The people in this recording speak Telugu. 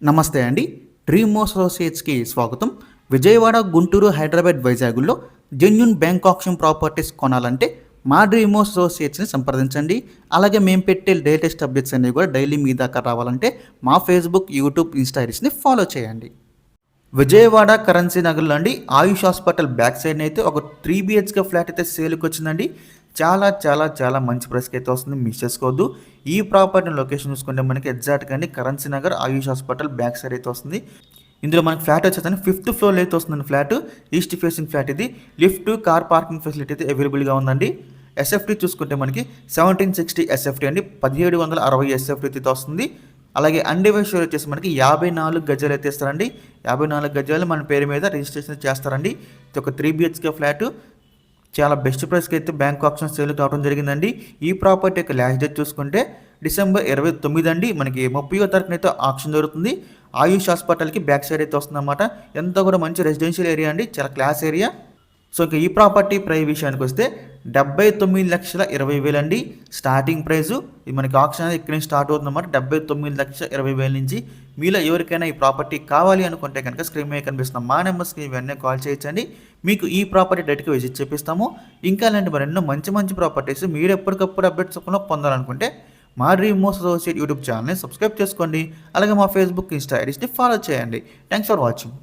నమస్తే అండి. డ్రీమ్ అసోసియేట్స్కి స్వాగతం. విజయవాడ, గుంటూరు, హైదరాబాద్, వైజాగ్లో జెన్యూన్ బ్యాంక్ ఆప్షన్ ప్రాపర్టీస్ కొనాలంటే మా డ్రీమ్ అసోసియేట్స్ని సంప్రదించండి. అలాగే మేము పెట్టే లేటెస్ట్ అప్డేట్స్ అన్నీ కూడా డైలీ మీ దాకా రావాలంటే మా ఫేస్బుక్, యూట్యూబ్, ఇన్స్టా ఐడీస్ని ఫాలో చేయండి. విజయవాడ కరెన్సీ నగర్లో అండి ఆయుష్ హాస్పిటల్ బ్యాక్ సైడ్ అయితే ఒక 3 BHK ఫ్లాట్ అయితే సేల్కి వచ్చిందండి. చాలా చాలా చాలా మంచి ప్రైస్కి అయితే వస్తుంది, మిస్ చేసుకోవద్దు. ఈ ప్రాపర్టీ లొకేషన్ చూసుకుంటే మనకి ఎగ్జాక్ట్గా అండి కరెన్సీ నగర్ ఆయుష్ హాస్పిటల్ బ్యాక్ సైడ్ అయితే వస్తుంది. ఇందులో మనకి ఫ్లాట్ వచ్చేసరికి 5th ఫ్లోర్లో అయితే వస్తుందండి. ఫ్లాట్ ఈస్ట్ ఫేసింగ్ ఫ్లాట్ ఇది. లిఫ్ట్, కార్ పార్కింగ్ ఫెసిలిటీ అయితే అవైలబుల్గా ఉందండి. ఎస్ఎఫ్టీ చూసుకుంటే మనకి 1760 ఎస్ఎఫ్టీ అండి, 1760 ఎస్ఎఫ్టీ అయితే వస్తుంది. అలాగే అన్డివైడ్ షేర్ వచ్చేసి మనకి 54 గజాలు అయితే ఇస్తారండి. 54 గజాలు మన పేరు మీద రిజిస్ట్రేషన్ చేస్తారండి. ఇది ఒక 3 BHK ఫ్లాట్. చాలా బెస్ట్ ప్రైస్కి అయితే బ్యాంక్ ఆప్షన్ సేల్ కావడం జరిగిందండి. ఈ ప్రాపర్టీ యొక్క లాస్ట్ డేట్ చూసుకుంటే డిసెంబర్ 29 అండి. మనకి 30వ తారీఖున అయితే ఆప్షన్ జరుగుతుంది. ఆయుష్ హాస్పిటల్కి బ్యాక్ సైడ్ అయితే వస్తుందన్నమాట. ఎంత కూడా మంచి రెసిడెన్షియల్ ఏరియా అండి, చాలా క్లాస్ ఏరియా. సో ఇంకా ఈ ప్రాపర్టీ ప్రైస్ విషయానికి వస్తే 79,20,000 అండి స్టార్టింగ్ ప్రైజు. ఇది మనకి ఆప్షన్ అనేది ఇక్కడ నుంచి స్టార్ట్ అవుతుందన్నమాట. 79,20,000 నుంచి. మీలో ఎవరికైనా ఈ ప్రాపర్టీ కావాలి అనుకుంటే కనుక స్క్రీన్ మీద కనిపిస్తున్న మా నెంబర్స్కి వెంటనే కాల్ చేయొచ్చండి. మీకు ఈ ప్రాపర్టీ డైరెక్ట్గా విజిట్ చేపిస్తాము. ఇంకా అలాంటి మరెన్నో మంచి మంచి ప్రాపర్టీస్ మీరు ఎప్పటికప్పుడు అప్డేట్స్ పొందాలనుకుంటే మా డ్రీమ్ అసోసియేట్ యూట్యూబ్ ఛానల్ని సబ్స్క్రైబ్ చేసుకోండి. అలాగే మా ఫేస్బుక్, ఇన్స్టా ఐడీస్ని ఫాలో చేయండి. Thanks for watching.